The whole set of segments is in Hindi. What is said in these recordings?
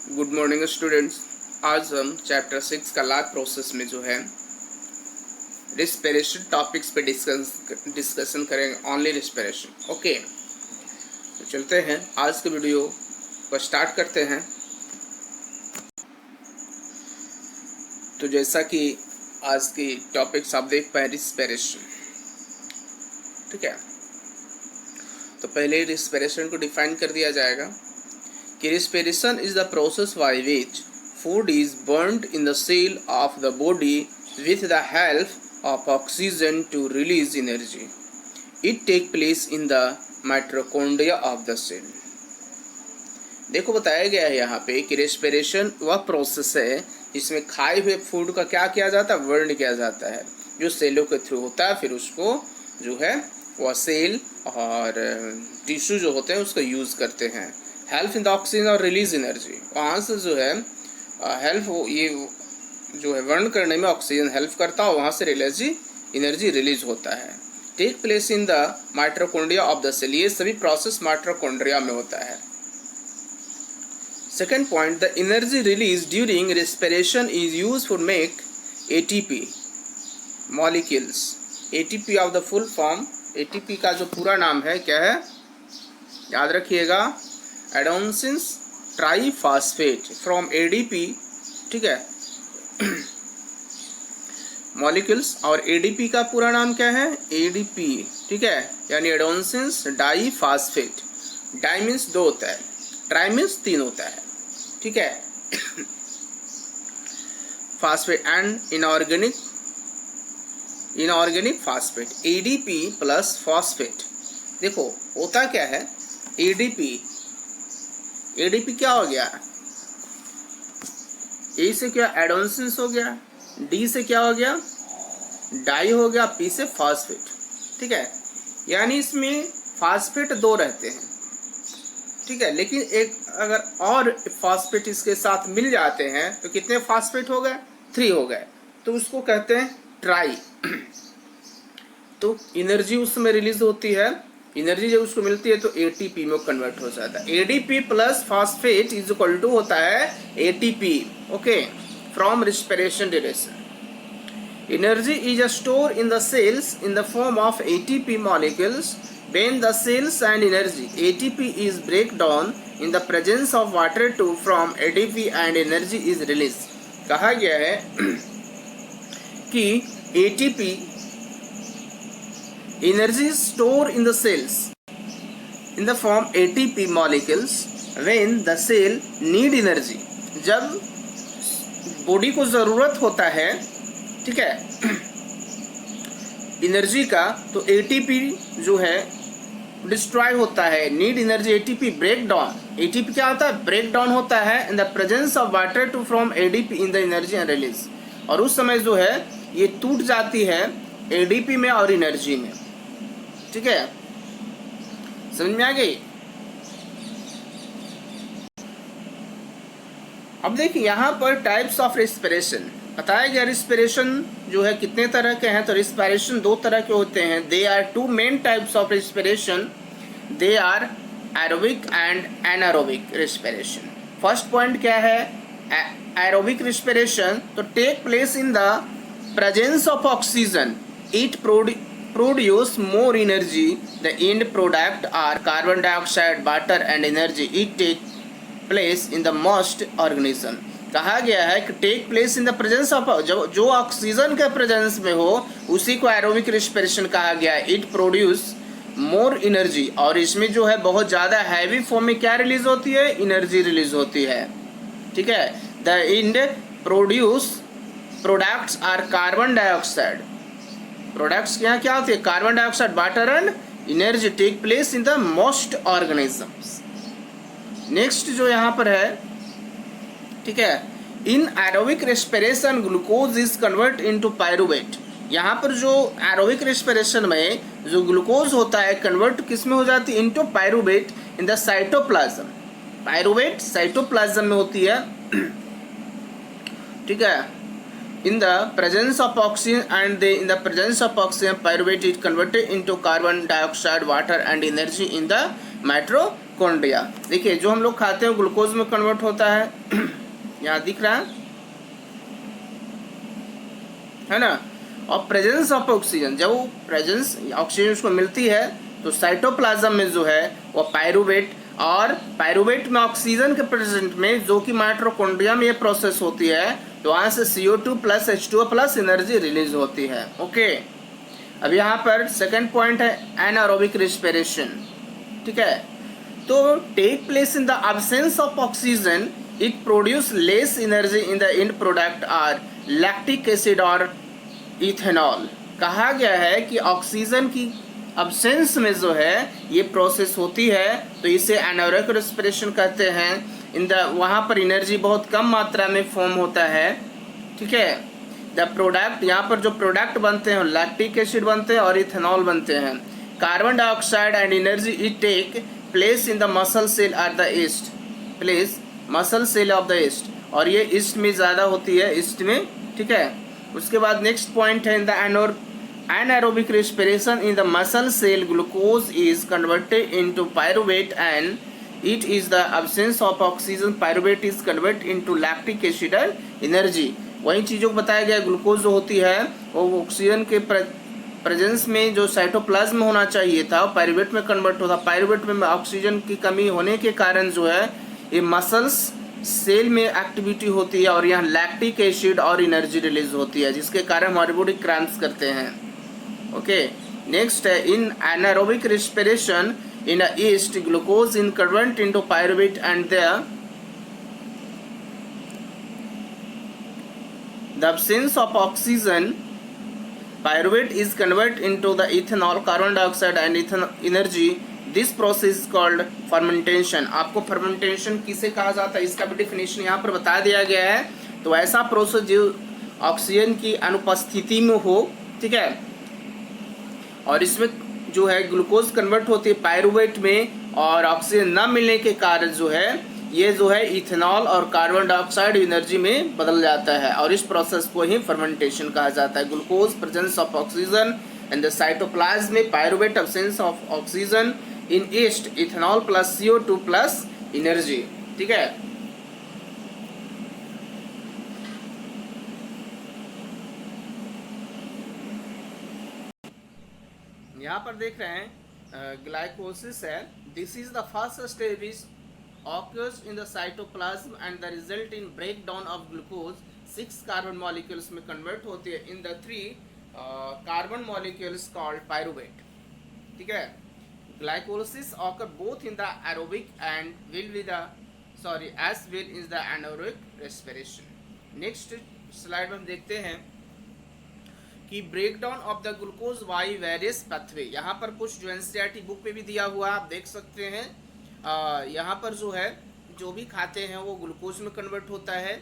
Good morning students. आज हम चैप्टर 6 का लाइफ प्रोसेस में जो है रिस्पिरेशन टॉपिक्स पे डिस्कशन करेंगे। Only respiration. ओके, तो चलते हैं आज के वीडियो को स्टार्ट करते हैं। तो जैसा कि आज की टॉपिक्स आप देख पाए, रिस्पिरेशन। ठीक है, तो पहले रिस्पिरेशन को डिफाइन कर दिया जाएगा कि respiration is the process by which food is burnt in the cell of the body with the help of oxygen to release energy. It takes place in the mitochondria of the cell. देखो बताया गया है यहाँ पे कि रेस्पिरेशन वह प्रोसेस है जिसमें खाए हुए फूड का क्या किया जाता है, बर्न किया जाता है, जो सेलों के थ्रू होता है। फिर उसको जो है वह सेल और टिश्यू जो होते हैं उसका यूज़ करते हैं। हेल्प इन द ऑक्सीजन और रिलीज एनर्जी, वहाँ से जो है हेल्प ये जो है बर्न करने में ऑक्सीजन हेल्प करता है, वहाँ से एनर्जी रिलीज होता है। Take place in the mitochondria of the cell, ये सभी प्रोसेस माइटोकॉन्ड्रिया में होता है। Second point, the energy release during respiration is use for make ATP molecules. ATP of the full form, ATP का जो पूरा नाम है क्या है, याद रखिएगा, एडेनोसिन ट्राइफॉस्फेट फ्रॉम एडीपी। ठीक है, मॉलिक्यूल्स। और एडीपी का पूरा नाम क्या है, एडीपी। ठीक है, यानी एडेनोसिन डाइफॉस्फेट। डाई मीन्स 2 होता है, ट्राई मीन्स 3 होता है। ठीक है, phosphate and inorganic phosphate, ADP plus phosphate. देखो होता क्या है, एडीपी क्या हो गया, ए से क्या एडेनोसिन हो गया, डी से क्या हो गया डाई हो गया, पी से फॉस्फेट। ठीक है, यानी इसमें फास्फेट 2 रहते हैं। ठीक है, लेकिन एक अगर और फास्फेट इसके साथ मिल जाते हैं तो कितने फास्फेट हो गए, 3 हो गए, तो उसको कहते हैं ट्राई। तो एनर्जी उसमें रिलीज होती है, एनर्जी जब उसको मिलती है तो एटीपी में कन्वर्ट हो जाता है। ADP plus phosphate is equal to होता है ATP. Okay, from respiration duration. Energy is a store in the cells in the form of ATP molecules. When the cells and energy ATP is break down in the presence of water to from ATP and energy is released. कहा गया है कि ATP energy is stored in the cells in the form ATP molecules when the cell need energy. जब बॉडी को ज़रूरत होता है, ठीक है, एनर्जी का, तो एटीपी जो है डिस्ट्रॉय होता है। Need energy, ATP break down. ATP क्या होता है, ब्रेक डाउन होता है in the presence of water to from ADP in the energy and release. और उस समय जो है ये टूट जाती है एडीपी में और एनर्जी में। ठीक है, समझ में आ गई। अब देखिए यहाँ पर टाइप्स ऑफ रेस्पिरेशन बताया गया। रिस्पिरेशन जो है कितने तरह के हैं, तो रिस्पिरेशन 2 तरह के होते हैं। They are 2 main types of respiration, they are aerobic and anaerobic respiration. First point क्या है, एरोबिक रिस्पिरेशन, तो take place in the presence of oxygen. It produce more energy. The end product are carbon dioxide, water and energy. It take place in the most organism. कहा गया है कि take place in the presence of, जो ऑक्सीजन के प्रेजेंस में हो उसी को एरोबिक रिस्पिरेशन कहा गया है। इट प्रोड्यूस मोर एनर्जी, और इसमें जो है बहुत ज़्यादा हैवी फॉर्म में क्या रिलीज होती है, एनर्जी रिलीज होती है। ठीक है, the end produce products are carbon dioxide. Products यहाँ क्या होती है, carbon dioxide, water and energy. Take place in the most organisms. Next जो यहाँ पर है, ठीक है, in aerobic respiration glucose is convert into pyruvate. यहाँ पर जो एरोबिक रेस्पिरेशन में जो ग्लूकोज होता है कन्वर्ट किस में हो जाती है, into pyruvate in the cytoplasm. Pyruvate cytoplasm में होती है। ठीक है, in the presence of oxygen and in the presence of oxygen pyruvate is converted into carbon dioxide, water and energy in the mitochondria. देखिए जो हम लोग खाते हैं ग्लूकोज में कन्वर्ट होता है यहाँ दिख रहा है ना। और प्रेजेंस ऑफ ऑक्सीजन, जब वो प्रेजेंस ऑक्सीजन उसको मिलती है तो साइटोप्लाज्म में जो है वो पायरुवेट, और पायरुवेट में ऑक्सीजन के प्रेजेंट में जो कि माइटोकॉन्ड्रिया में ये प्रोसेस होती है तो वहाँ से CO2 plus H2O plus energy release होती है। ओके, अब यहाँ पर सेकंड पॉइंट है एनारोबिक रिस्पिरेशन। ठीक है, तो take place in the absence of oxygen it produce less energy in the end product are lactic acid और इथेनॉल। कहा गया है कि ऑक्सीजन की अब्सेंस में जो है ये प्रोसेस होती है तो इसे एनारोबिक रेस्पिरेशन कहते हैं। इन द वहाँ पर एनर्जी बहुत कम मात्रा में फॉर्म होता है। ठीक है, द प्रोडक्ट, यहाँ पर जो प्रोडक्ट बनते हैं लैक्टिक एसिड बनते हैं और इथेनॉल बनते हैं। Carbon dioxide and energy it take place in the muscle cell at the yeast, place muscle cell of the yeast, और ये ईस्ट में ज़्यादा होती है, ईस्ट में। ठीक है, उसके बाद नेक्स्ट पॉइंट है in the anaerobic respiration in the muscle cell glucose is converted into pyruvate and it is the absence of oxygen pyruvate is converted into lactic acid and energy। वही चीज़ों को बताया गया, ग्लूकोज जो होती है वो ऑक्सीजन के प्रेजेंस में जो साइटोप्लाज्म में होना चाहिए था वो पायरुवेट में कन्वर्ट होता। पायरुवेट में ऑक्सीजन की कमी होने के कारण जो है ये मसल्स सेल में एक्टिविटी होती है और यहाँ लैक्टिक एसिड और एनर्जी रिलीज होती है जिसके कारण हमारी बॉडी क्रैम्प्स करते हैं। ओके, नेक्स्ट है इन anaerobic respiration in east glucose in convert into pyruvate and the absence of oxygen pyruvate is converted into the ethanol, carbon dioxide and energy। This process called fermentation. आपको फर्मेंटेशन किसे कहा जाता है इसका भी डिफिनेशन यहाँ पर बता दिया गया है। तो ऐसा प्रोसेस जो ऑक्सीजन की अनुपस्थिति में हो, ठीक है, और इसमें जो है ग्लूकोज कन्वर्ट होती है पायरुवेट में और ऑक्सीजन न मिलने के कारण जो है ये जो है इथेनॉल और कार्बन डाइऑक्साइड एनर्जी में बदल जाता है और इस प्रोसेस को ही फर्मेंटेशन कहा जाता है। Glucose presence of oxygen in the cytoplasm में, pyruvate absence of oxygen in yeast, ethanol plus CO2 plus energy. ठीक है, यहाँ पर देख रहे हैं ग्लाइकोसिस है। This is the first stage which occurs in the cytoplasm and the result in breakdown of glucose। 6 carbon molecules में कन्वर्ट होती है in the 3 carbon molecules called pyruvate. ठीक है, glycolysis occur both in the aerobic and will be the as well is the anaerobic respiration। Next slide में हम देखते हैं कि breakdown of the glucose by various pathway. यहाँ पर कुछ जो एनसीईआरटी बुक पे भी दिया हुआ आप देख सकते हैं। यहाँ पर जो है जो भी खाते हैं वो ग्लूकोज में कन्वर्ट होता है।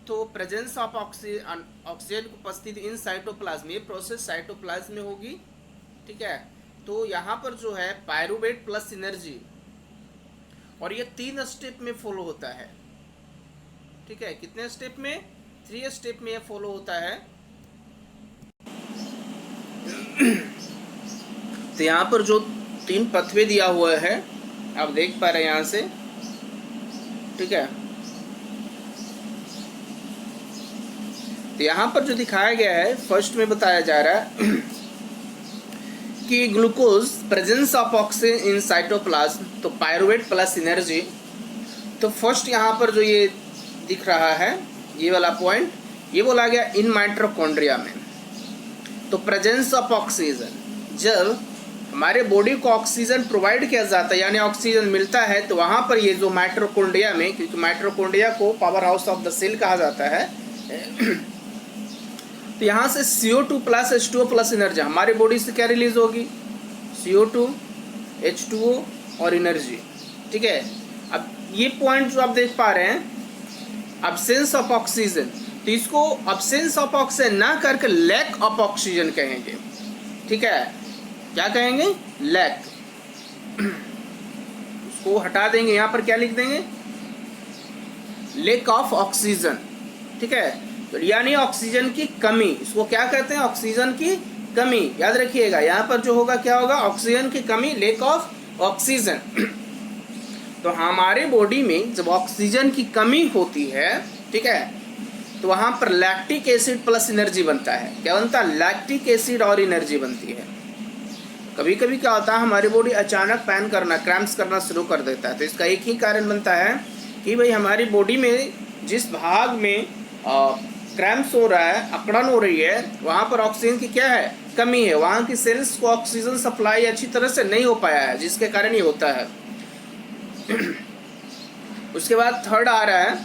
तो प्रेजेंस ऑफ ऑक्सीजन की उपस्थिति इन साइटोप्लाज्म, ये प्रोसेस साइटोप्लाज्म में होगी। ठीक है, तो यहाँ पर जो है पायरुवेट प्लस एनर्जी, और ये 3 स्टेप में फॉलो होता है। ठीक है, कितने स्टेप में? 3 स्टेप में ये फॉलो होता है। तो यहाँ पर जो 3 पथवे दिया हुआ है आप देख पा रहे हैं यहाँ से। ठीक है, तो यहाँ पर जो दिखाया गया है फर्स्ट में बताया जा रहा है कि glucose presence of oxygen in cytoplasm, तो पायरुवेट प्लस एनर्जी। तो फर्स्ट यहाँ पर जो ये दिख रहा है ये वाला पॉइंट, ये बोला गया इन माइटोकॉन्ड्रिया में। तो प्रेजेंस ऑफ ऑक्सीजन, जब हमारे बॉडी को ऑक्सीजन प्रोवाइड किया जाता है यानी ऑक्सीजन मिलता है तो वहाँ पर ये जो माइटोकॉन्ड्रिया में, क्योंकि माइटोकॉन्ड्रिया को power house of the cell कहा जाता है, तो यहाँ से CO2 plus H2O plus energy हमारे बॉडी से क्या रिलीज होगी? CO2, H2O और एनर्जी। ठीक है, अब ये पॉइंट जो आप देख पा रहे हैं अब्सेंस ऑफ ऑक्सीजन, तो इसको अब्सेंस ऑफ ऑक्सीजन ना करके लैक ऑफ ऑक्सीजन कहेंगे। ठीक है, क्या कहेंगे? लैक। उसको हटा देंगे, यहाँ पर क्या लिख देंगे? Lack of oxygen. ठीक है, तो यानी ऑक्सीजन की कमी, इसको क्या कहते हैं? ऑक्सीजन की कमी। याद रखिएगा यहाँ पर जो होगा क्या होगा? ऑक्सीजन की कमी, लैक ऑफ ऑक्सीजन। तो हमारे बॉडी में जब ऑक्सीजन की कमी होती है, ठीक है, तो वहाँ पर लैक्टिक एसिड प्लस एनर्जी बनता है। क्या बनता है? लैक्टिक एसिड और एनर्जी बनती है। कभी कभी क्या होता है, हमारी बॉडी अचानक पैन करना, क्रैम्प्स करना शुरू कर देता है। तो इसका एक ही कारण बनता है कि भाई हमारी बॉडी में जिस भाग में क्रैम्प्स हो रहा है, अकड़न हो रही है, वहाँ पर ऑक्सीजन की क्या है? कमी है। वहाँ की सेल्स को ऑक्सीजन सप्लाई अच्छी तरह से नहीं हो पाया है, जिसके कारण ये होता है। उसके बाद थर्ड आ रहा है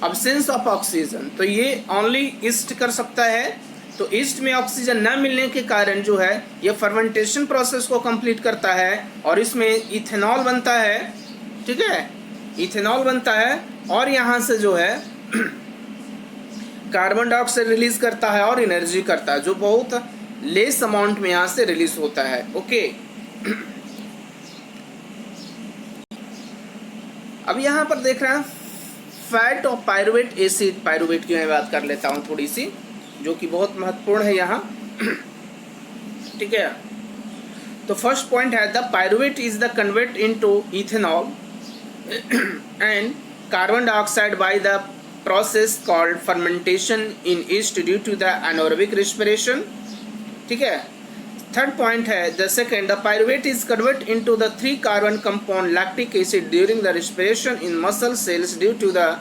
अब्सेंस ऑफ ऑक्सीजन। तो ये ओनली ईस्ट कर सकता है। तो ईस्ट में ऑक्सीजन न मिलने के कारण जो है ये फर्मेंटेशन प्रोसेस को कंप्लीट करता है और इसमें इथेनॉल बनता है, ठीक है, इथेनॉल बनता है और यहाँ से जो है कार्बन डाइऑक्साइड रिलीज करता है और एनर्जी करता है, जो बहुत लेस अमाउंट में यहाँ से रिलीज होता है। ओके, अब यहाँ पर देख रहे हैं फैट और पायरुवेट एसिड। पायरुवेट की मैं बात कर लेता हूँ थोड़ी सी, जो कि बहुत महत्वपूर्ण है यहाँ, ठीक है। तो फर्स्ट पॉइंट है the pyruvate is the convert into ethanol and carbon dioxide by the process called fermentation in yeast due to the anaerobic respiration, ठीक है। थर्ड पॉइंट है the second the pyruvate is convert into the 3 carbon compound lactic acid during the respiration in muscle cells due to the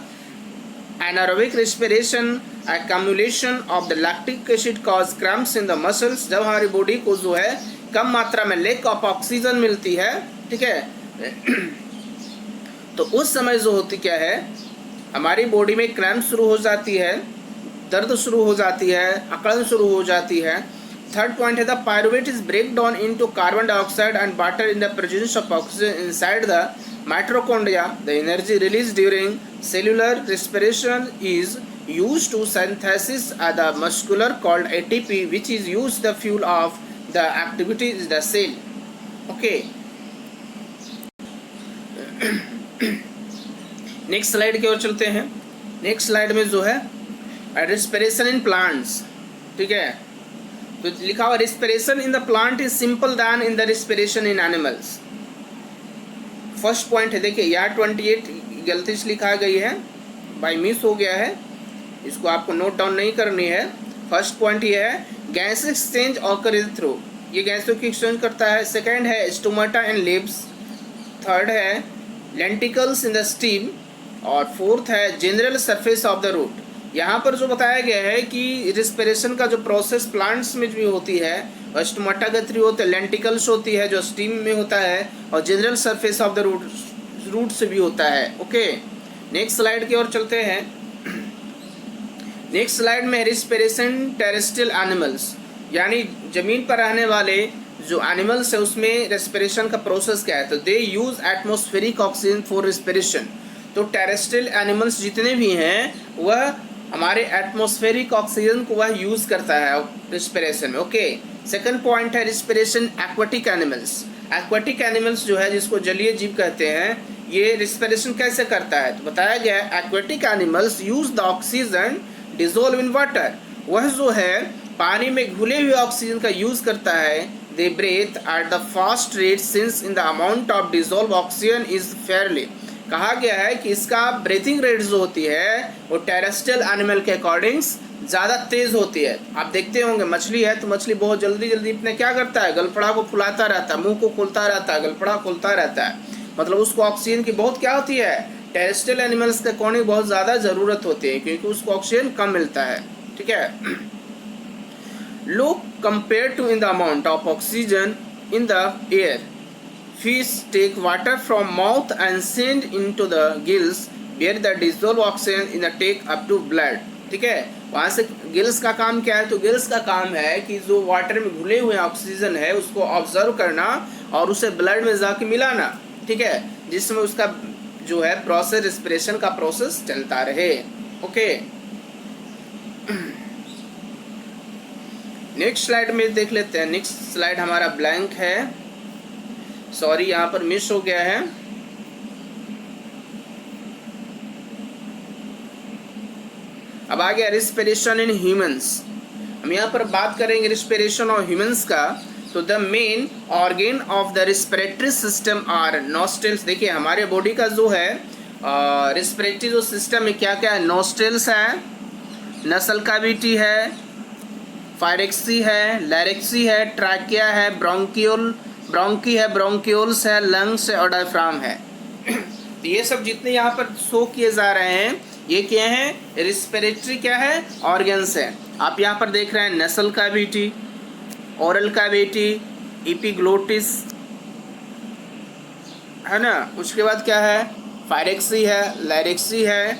anaerobic respiration accumulation of the lactic acid cause cramps in the muscles। जब हमारी बॉडी को जो है कम मात्रा में लेक ऑफ ऑक्सीजन मिलती है, ठीक है, तो उस समय जो होती क्या है, हमारी बॉडी में क्रैम्प शुरू हो जाती है, दर्द शुरू हो जाती है, अकड़न शुरू हो जाती है। थर्ड पॉइंट है the pyruvate is break down into carbon dioxide and water in the presence of oxygen inside the mitochondria। The energy released during cellular respiration is used to synthesis the muscular called ATP, which is used the fuel of the activity is the cell। Okay, next slide की ओर चलते हैं। नेक्स्ट स्लाइड में जो है रेस्पिरेशन इन प्लांट्स, ठीक है। तो लिखा हुआ respiration in the plant is simple than in the respiration in animals. First point है, देखिए यहाँ 28 गलती से लिखा गई है, बाई मिस हो गया है, इसको आपको नोट डाउन नहीं करनी है। फर्स्ट पॉइंट ये है गैस एक्सचेंज ऑकर थ्रू, ये गैसों की एक्सचेंज करता है। सेकंड है स्टोमाटा एंड लिप्स। थर्ड है लेंटिकल्स इन द स्टीम। और फोर्थ है general surface of the root. यहाँ पर जो बताया गया है कि रिस्पिरेशन का जो प्रोसेस प्लांट्स में भी होती है, स्टोमाटा के थ्रू होते हैं, लेंटिकल्स होती है जो स्टीम में होता है, और general surface of the root से भी होता है। ओके, नेक्स्ट स्लाइड की ओर चलते हैं। नेक्स्ट स्लाइड में रिस्पिरेशन टेरेस्ट्रियल एनिमल्स, यानी जमीन पर रहने वाले जो एनिमल्स है उसमें रेस्पिरेशन का प्रोसेस क्या है। तो they use atmospheric oxygen for respiration. तो टेरेस्ट्रियल एनिमल्स जितने भी हैं वह हमारे एटमॉस्फेरिक ऑक्सीजन को वह यूज करता है रिस्पिरेशन में। ओके, सेकंड पॉइंट है respiration aquatic animals. Aquatic animals जो है, जिसको जलीय जीव कहते हैं, ये रिस्पिरेशन कैसे करता है। तो बताया गया है aquatic animals use the oxygen dissolve in water. वह जो है पानी में घुले हुए ऑक्सीजन का यूज करता है। They breathe at the fast rate since in the amount of dissolved oxygen is fairly. कहा गया है कि इसका ब्रीथिंग रेट जो होती है वो टेरेस्ट्रियल एनिमल के अकॉर्डिंग ज़्यादा तेज़ होती है। आप देखते होंगे मछली है तो मछली बहुत जल्दी जल्दी अपने क्या करता है, गलफड़ा को फुलाता रहता है, मुंह को खोलता रहता है, गलफड़ा खोलता रहता है। मतलब उसको ऑक्सीजन की बहुत क्या होती है, टेरेस्ट्रियल एनिमल्स के अकॉर्डिंग बहुत ज़्यादा ज़रूरत होती है, क्योंकि उसको ऑक्सीजन कम मिलता है, ठीक है। Look compare to in the amount of oxygen in the air. Fish take water from mouth and send into the gills where the dissolved oxygen in the take up to blood, ठीक है। वहाँ से गिल्स का काम क्या है, तो गिल्स का काम है कि जो वाटर में घुले हुए ऑक्सीजन है उसको ऑब्जर्व करना और उसे ब्लड में जाके मिलाना, ठीक है, जिसमें उसका जो है प्रोसेस रेस्पिरेशन का प्रोसेस चलता रहे। ओके, नेक्स्ट स्लाइड में देख लेते हैं। नेक्स्ट स्लाइड हमारा ब्लैंक है, सॉरी यहाँ पर मिस हो गया है। अब आ गया रिस्पिरेशन इन ह्यूमंस। हम यहाँ पर बात करेंगे रिस्पिरेशन और ह्यूमंस का। तो the main organ of the respiratory system are nostrils. देखिए हमारे बॉडी का जो है रिस्पिरेटरी जो सिस्टम है क्या क्या है, नॉस्ट्रल्स है, नसल कैविटी है, फायरेक्सी है, लैरिक्सी है, ट्रैकिया है, ब्रोंकी है, ब्रोंक्यूल्स है, लंग्स है और डायफ्राम है। तो ये सब जितने यहाँ पर शो किए जा रहे हैं ये क्या है, रिस्पिरेटरी क्या है, ऑर्गन्स है। आप यहाँ पर देख रहे हैं नसल कैविटी, ओरल कैविटी, एपिग्लोटिस है ना, उसके बाद क्या है, फायरेक्सी है, लैरिक्सी है,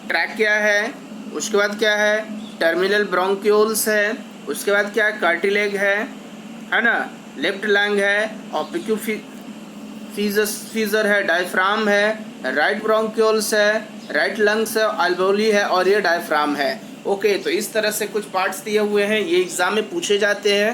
ट्रैकिया है, उसके बाद क्या है, टर्मिनल ब्रोंक्यूल्स है, उसके बाद क्या है, कार्टिलेज है ना, लेफ्ट लंग है, ऑप्टिक्यू फीजर है, डायफ्राम है, राइट ब्रोंक्यूल्स है, राइट लंग्स है, अल्वेओली है और ये डायफ्राम है। ओके, तो इस तरह से कुछ पार्ट्स दिए हुए हैं, ये एग्जाम में पूछे जाते हैं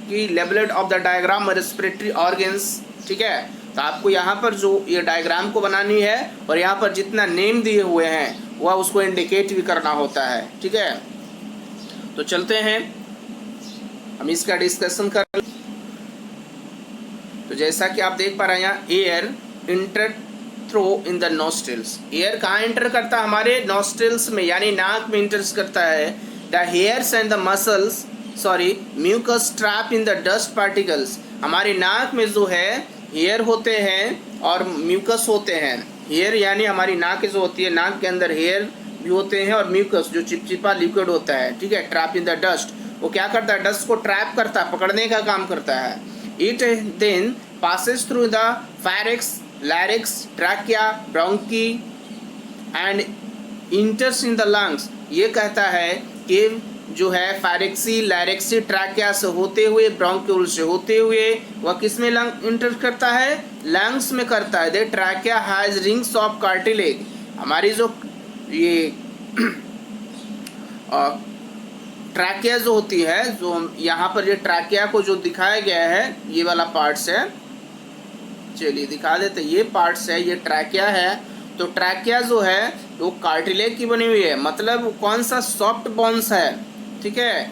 कि लेबलेट ऑफ द डायग्राम और रेस्पिरेटरी ऑर्गन्स। ठीक है, तो आपको यहाँ पर जो ये डायग्राम को बनानी है और यहाँ पर जितना नेम दिए हुए हैं वह उसको इंडिकेट भी करना होता है। ठीक है, तो चलते हैं हम इसका डिस्कशन कर। तो जैसा कि आप देख पा रहे हैं यहाँ, air enter through in the nostrils. Air कहाँ इंटर करता है, हमारे नॉस्ट्रल्स में यानी नाक में इंटर करता है। The hairs and the muscles mucus trap in the dust particles. हमारी नाक में जो है हेयर होते हैं और म्यूकस होते हैं। हेयर यानी हमारी नाक जो होती है, नाक के अंदर हेयर भी होते हैं और म्यूकस जो चिपचिपा लिक्विड होता है। ठीक है, ट्रैप इन द डस्ट, वो क्या करता है, डस्ट को ट्रैप करता है, पकड़ने का काम करता है। It then passes through the pharynx, larynx, trachea, bronchi and enters in the lungs. ये कहता है कि जो है फायरेक्सी, लैरिक्सी, ट्रैकिया से होते हुए, ब्रोंक्यूल से होते हुए वह किस में लंग इंटर करता है, लंग्स में करता है। The trachea has rings of cartilage. हमारी जो ये ट्रैकिया जो होती है, जो यहाँ पर ये ट्रैकिया को जो दिखाया गया है, ये वाला पार्ट्स है, चलिए दिखा देते, ये पार्ट्स है, ये ट्रैकिया है। तो ट्रैकिया जो है वो कार्टिलेज की बनी हुई है, मतलब कौन सा, सॉफ्ट बोन्स है। ठीक है,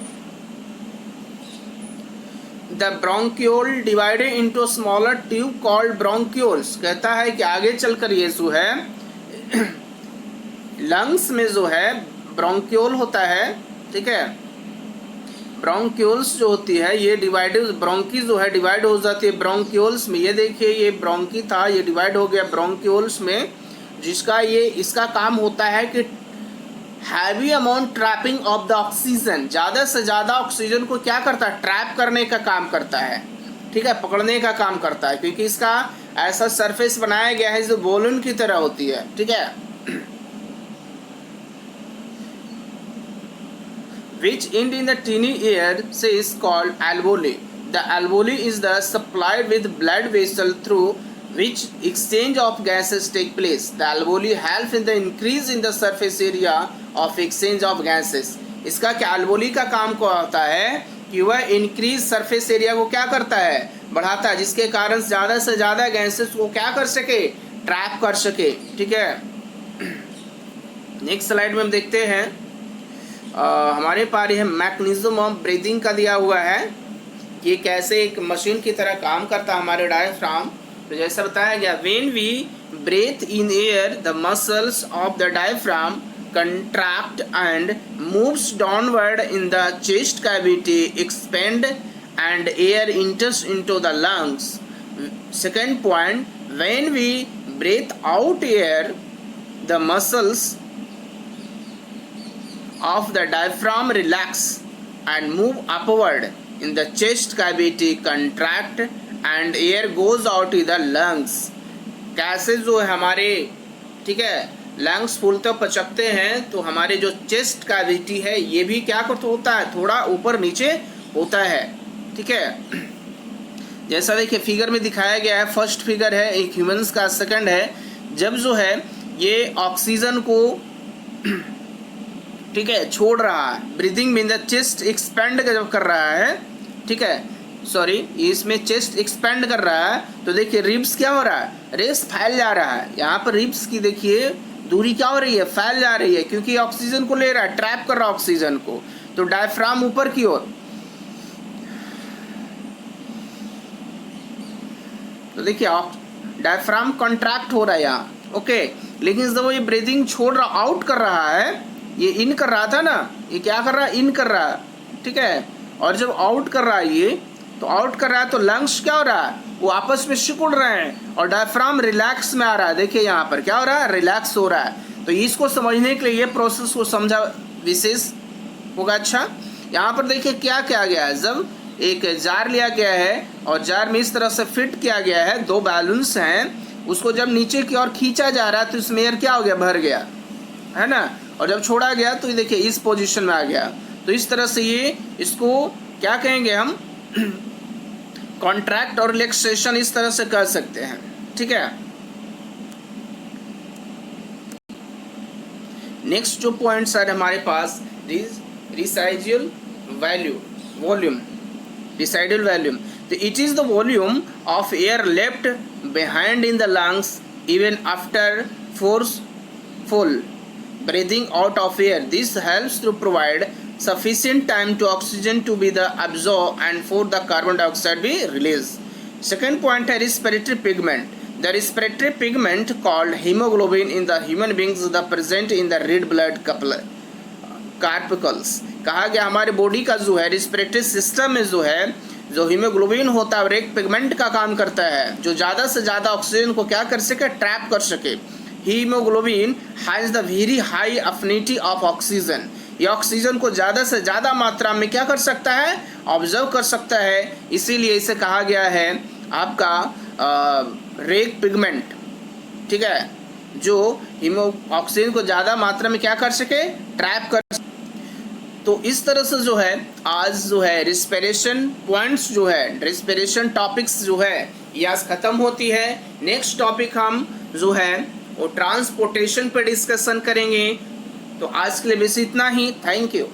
the bronchiole divided into smaller tube called bronchioles. कहता है कि आगे चलकर ये जो है लंग्स में जो है ब्रोंक्यूल होता है। ठीक है, ब्रोंक्यूल्स जो होती है ये डिवाइड, ब्रोंकी जो है डिवाइड हो जाती है ब्रोंक्यूल्स में। ये देखिए, ये ब्रोंकी था, ये डिवाइड हो गया ब्रोंक्यूल्स में, जिसका ये इसका काम होता है कि heavy amount trapping of the oxygen, ज़्यादा से ज़्यादा ऑक्सीजन को क्या करता है, ट्रैप करने का काम करता है। ठीक है, पकड़ने का काम करता है, क्योंकि इसका ऐसा सरफेस बनाया गया है जो बॉलन की तरह होती है। ठीक है, which end in the tiny ear say is called alveoli. The alveoli is the supplied with blood vessel through which exchange of gases take place. The alveoli help in the increase in the surface area of exchange of gases. इसका क्या alveoli का काम क्या होता है कि वह इंक्रीज सरफेस एरिया को क्या करता है, बढ़ाता है, जिसके कारण ज़्यादा से ज़्यादा गैसेस को क्या कर सके, ट्रैप कर सके। ठीक है, नेक्स्ट स्लाइड में हम देखते हैं हमारे पास यह मैकेनिज्म ऑफ ब्रीदिंग का दिया हुआ है कि कैसे एक मशीन की तरह काम करता है हमारे डायफ्राम। तो जैसा बताया गया, when we breathe in air the muscles of the diaphragm contract and moves downward in the chest cavity, expand and air enters into the lungs. Second point, when we breathe out air, the muscles of the diaphragm relax and move upward in the chest cavity, contract and air goes out to the lungs. कैसे जो है हमारे, ठीक है, लंग्स फूलते पचकते हैं, तो हमारे जो चेस्ट कैविटी है ये भी क्या होता है, थोड़ा ऊपर नीचे होता है। ठीक है, जैसा देखिए फिगर में दिखाया गया है, फर्स्ट फिगर है एक ह्यूमंस का, सेकंड है जब जो है ये ऑक्सीजन को ठीक है छोड़ रहा है, ब्रीदिंग में द चेस्ट एक्सपेंड जब कर रहा है। ठीक है, सॉरी, इसमें चेस्ट एक्सपेंड कर रहा है, तो देखिए रिब्स क्या हो रहा है, रिब्स फैल जा रहा है। यहाँ पर रिब्स की देखिए दूरी क्या हो रही है, फैल जा रही है, क्योंकि ऑक्सीजन को ले रहा है, ट्रैप कर रहा है ऑक्सीजन को। तो डायफ्राम ऊपर की ओर, तो देखिए डायफ्राम कॉन्ट्रैक्ट हो रहा है यहाँ, ओके। लेकिन जब ये ब्रीदिंग छोड़ रहा, आउट कर रहा है, ये इन कर रहा था ना, ये क्या कर रहा है, इन कर रहा है, ठीक है। और जब आउट कर रहा है ये, तो आउट कर रहा है तो लंग्स क्या हो रहा है, वो आपस में सिकुड़ रहे हैं और डायफ्राम रिलैक्स में आ रहा है। देखिए यहाँ पर क्या हो रहा है, रिलैक्स हो रहा है। तो इसको समझने के लिए ये प्रोसेस को समझा विशेष होगा। अच्छा, यहाँ पर देखिए क्या किया गया है, जब एक जार लिया गया है और जार में इस तरह से फिट किया गया है, 2 बैलून्स हैं, उसको जब नीचे की ओर खींचा जा रहा है तो इसमें एयर क्या हो गया, भर गया है ना। और जब छोड़ा गया तो ये देखिए इस पोजीशन में आ गया। तो इस तरह से ये इसको क्या कहेंगे हम, कॉन्ट्रैक्ट और रिलैक्सेशन इस तरह से कर सकते हैं, ठीक है। नेक्स्ट जो पॉइंट्स है हमारे पास, रिसाइडियल वॉल्यूम, रिसाइडियल वॉल्यूम। तो it is the volume of air left behind in the lungs even after forceful breathing out of air. This helps to provide sufficient time to oxygen to be absorbed and for the carbon dioxide be released. Second point है respiratory pigment. The respiratory pigment called hemoglobin in the human beings is present in the red blood corpuscles. कहा गया हमारे बॉडी का जो है रेस्पिरेटरी सिस्टम में जो है, जो हीमोग्लोबिन होता है एक पिगमेंट का काम करता है जो ज़्यादा से ज़्यादा ऑक्सीजन को क्या कर सके, ट्रैप कर सके। Haemoglobin has the very high affinity of oxygen. ये ऑक्सीजन को ज़्यादा से ज़्यादा मात्रा में क्या कर सकता है, ऑब्जर्व कर सकता है। इसीलिए इसे कहा गया है आपका रेड पिगमेंट, ठीक है, जो ऑक्सीजन को ज़्यादा मात्रा में क्या कर सके, ट्रैप कर। तो इस तरह से जो है आज जो है रिस्पिरेशन पॉइंट्स जो है, रिस्पिरेशन टॉपिक्स जो है ये आज ख़त्म होती है। नेक्स्ट टॉपिक हम जो है वो ट्रांसपोर्टेशन पे डिस्कशन करेंगे। तो आज के लिए बस इतना ही। Thank you.